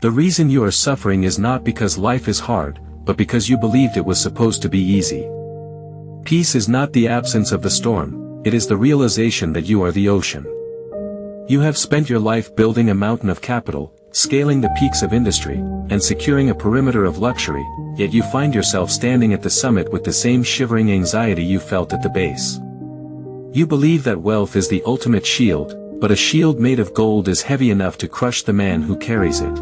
The reason you are suffering is not because life is hard, but because you believed it was supposed to be easy. Peace is not the absence of the storm, it is the realization that you are the ocean. You have spent your life building a mountain of capital, scaling the peaks of industry, and securing a perimeter of luxury, yet you find yourself standing at the summit with the same shivering anxiety you felt at the base. You believe that wealth is the ultimate shield, but a shield made of gold is heavy enough to crush the man who carries it.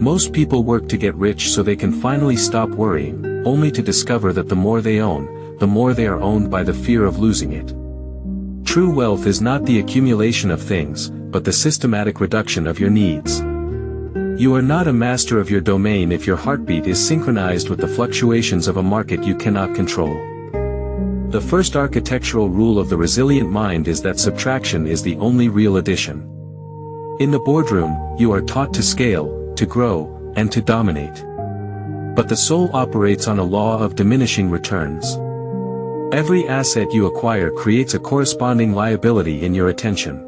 Most people work to get rich so they can finally stop worrying, only to discover that the more they own, the more they are owned by the fear of losing it. True wealth is not the accumulation of things, but the systematic reduction of your needs. You are not a master of your domain if your heartbeat is synchronized with the fluctuations of a market you cannot control. The first architectural rule of the resilient mind is that subtraction is the only real addition. In the boardroom, you are taught to scale, to grow, and to dominate. But the soul operates on a law of diminishing returns. Every asset you acquire creates a corresponding liability in your attention.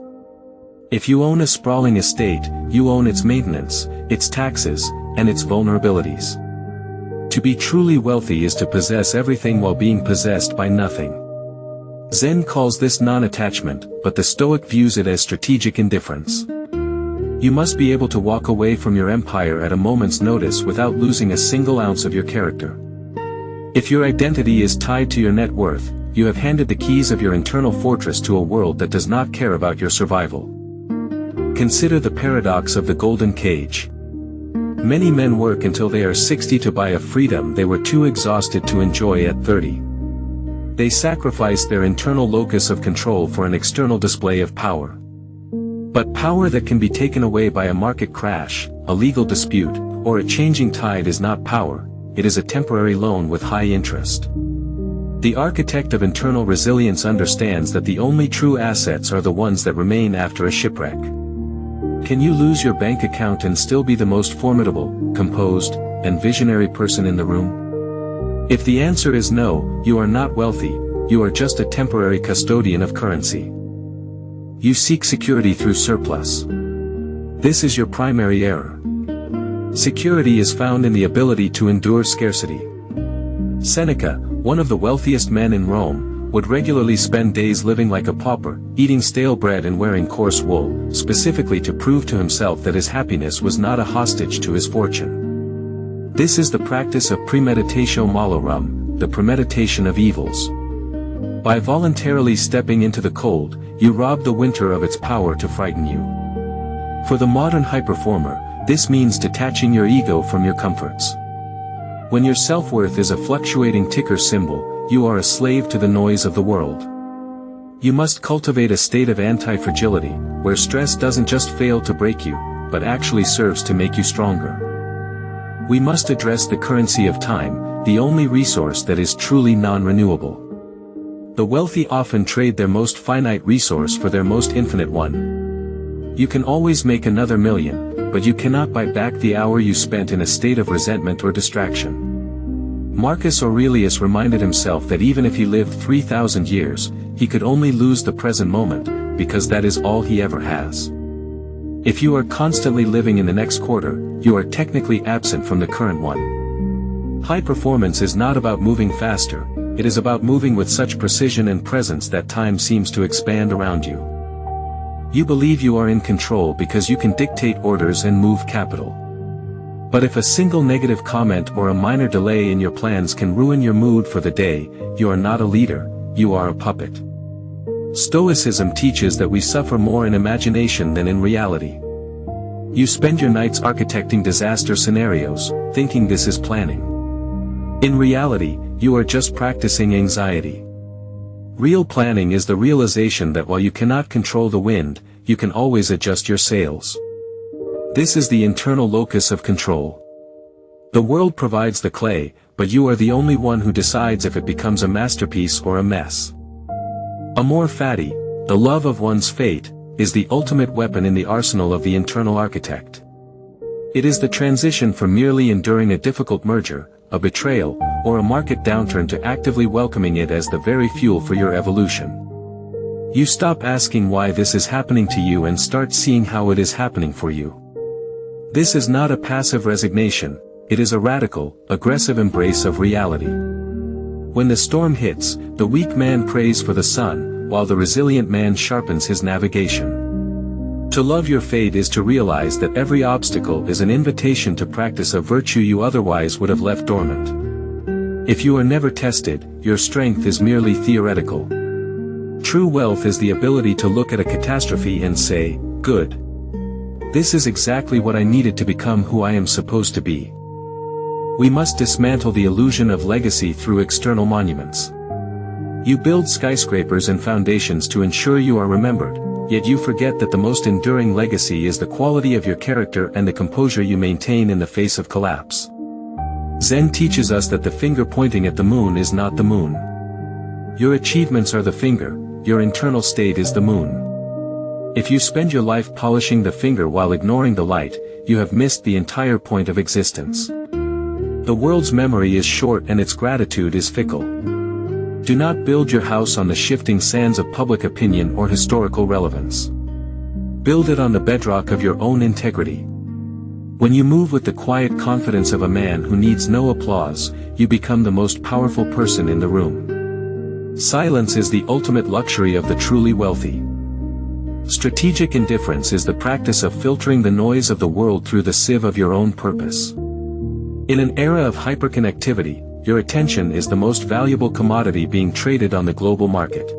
If you own a sprawling estate, you own its maintenance, its taxes, and its vulnerabilities. To be truly wealthy is to possess everything while being possessed by nothing. Zen calls this non-attachment, but the Stoic views it as strategic indifference. You must be able to walk away from your empire at a moment's notice without losing a single ounce of your character. If your identity is tied to your net worth, you have handed the keys of your internal fortress to a world that does not care about your survival. Consider the paradox of the golden cage. Many men work until they are 60 to buy a freedom they were too exhausted to enjoy at 30. They sacrifice their internal locus of control for an external display of power. But power that can be taken away by a market crash, a legal dispute, or a changing tide is not power. It is a temporary loan with high interest. The architect of internal resilience understands that the only true assets are the ones that remain after a shipwreck. Can you lose your bank account and still be the most formidable, composed, and visionary person in the room? If the answer is no, you are not wealthy, you are just a temporary custodian of currency. You seek security through surplus. This is your primary error. Security is found in the ability to endure scarcity. Seneca, one of the wealthiest men in Rome, would regularly spend days living like a pauper, eating stale bread and wearing coarse wool, specifically to prove to himself that his happiness was not a hostage to his fortune. This is the practice of premeditatio malorum, the premeditation of evils. By voluntarily stepping into the cold, you rob the winter of its power to frighten you. For the modern high-performer, this means detaching your ego from your comforts. When your self-worth is a fluctuating ticker symbol, you are a slave to the noise of the world. You must cultivate a state of anti-fragility, where stress doesn't just fail to break you, but actually serves to make you stronger. We must address the currency of time, the only resource that is truly non-renewable. The wealthy often trade their most finite resource for their most infinite one. You can always make another million, but you cannot buy back the hour you spent in a state of resentment or distraction. Marcus Aurelius reminded himself that even if he lived 3,000 years, he could only lose the present moment, because that is all he ever has. If you are constantly living in the next quarter, you are technically absent from the current one. High performance is not about moving faster, it is about moving with such precision and presence that time seems to expand around you. You believe you are in control because you can dictate orders and move capital. But if a single negative comment or a minor delay in your plans can ruin your mood for the day, you are not a leader, you are a puppet. Stoicism teaches that we suffer more in imagination than in reality. You spend your nights architecting disaster scenarios, thinking this is planning. In reality, you are just practicing anxiety. Real planning is the realization that while you cannot control the wind, you can always adjust your sails. This is the internal locus of control. The world provides the clay, but you are the only one who decides if it becomes a masterpiece or a mess. Amor fati, the love of one's fate, is the ultimate weapon in the arsenal of the internal architect. It is the transition from merely enduring a difficult merger, a betrayal, or a market downturn to actively welcoming it as the very fuel for your evolution. You stop asking why this is happening to you and start seeing how it is happening for you. This is not a passive resignation, it is a radical, aggressive embrace of reality. When the storm hits, the weak man prays for the sun, while the resilient man sharpens his navigation. To love your fate is to realize that every obstacle is an invitation to practice a virtue you otherwise would have left dormant. If you are never tested, your strength is merely theoretical. True wealth is the ability to look at a catastrophe and say, "Good. This is exactly what I needed to become who I am supposed to be." We must dismantle the illusion of legacy through external monuments. You build skyscrapers and foundations to ensure you are remembered, yet you forget that the most enduring legacy is the quality of your character and the composure you maintain in the face of collapse. Zen teaches us that the finger pointing at the moon is not the moon. Your achievements are the finger, your internal state is the moon. If you spend your life polishing the finger while ignoring the light, you have missed the entire point of existence. The world's memory is short and its gratitude is fickle. Do not build your house on the shifting sands of public opinion or historical relevance. Build it on the bedrock of your own integrity. When you move with the quiet confidence of a man who needs no applause, you become the most powerful person in the room. Silence is the ultimate luxury of the truly wealthy. Strategic indifference is the practice of filtering the noise of the world through the sieve of your own purpose. In an era of hyperconnectivity, your attention is the most valuable commodity being traded on the global market.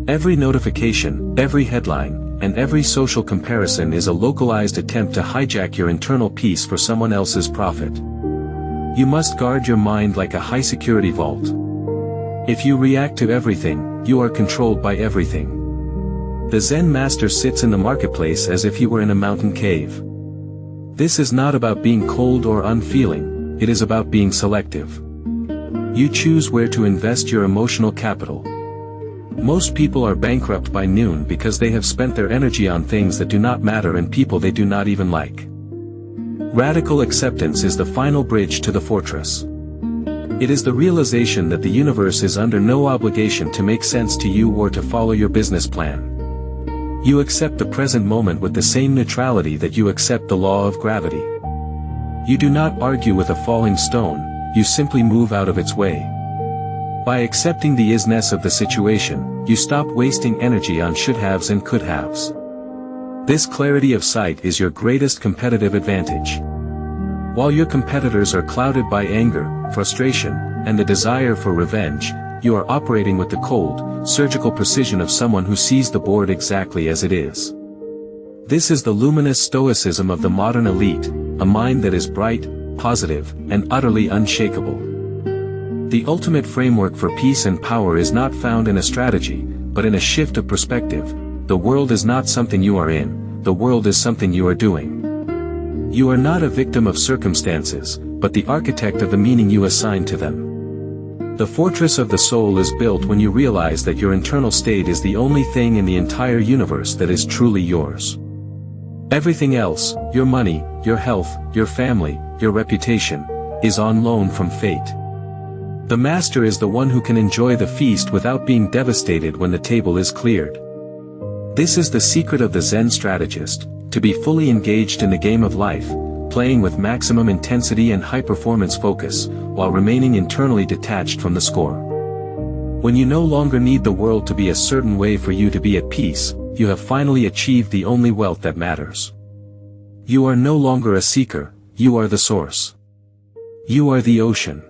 Every notification, every headline, and every social comparison is a localized attempt to hijack your internal peace for someone else's profit. You must guard your mind like a high-security vault. If you react to everything, you are controlled by everything. The Zen master sits in the marketplace as if he were in a mountain cave. This is not about being cold or unfeeling, it is about being selective. You choose where to invest your emotional capital. Most people are bankrupt by noon because they have spent their energy on things that do not matter and people they do not even like. Radical acceptance is the final bridge to the fortress. It is the realization that the universe is under no obligation to make sense to you or to follow your business plan. You accept the present moment with the same neutrality that you accept the law of gravity. You do not argue with a falling stone, you simply move out of its way. By accepting the isness of the situation, you stop wasting energy on should-haves and could-haves. This clarity of sight is your greatest competitive advantage. While your competitors are clouded by anger, frustration, and the desire for revenge, you are operating with the cold, surgical precision of someone who sees the board exactly as it is. This is the luminous stoicism of the modern elite, a mind that is bright, positive, and utterly unshakable. The ultimate framework for peace and power is not found in a strategy, but in a shift of perspective. The world is not something you are in, the world is something you are doing. You are not a victim of circumstances, but the architect of the meaning you assign to them. The fortress of the soul is built when you realize that your internal state is the only thing in the entire universe that is truly yours. Everything else, your money, your health, your family, your reputation, is on loan from fate. The master is the one who can enjoy the feast without being devastated when the table is cleared. This is the secret of the Zen strategist, to be fully engaged in the game of life, playing with maximum intensity and high-performance focus, while remaining internally detached from the score. When you no longer need the world to be a certain way for you to be at peace, you have finally achieved the only wealth that matters. You are no longer a seeker, you are the source. You are the ocean.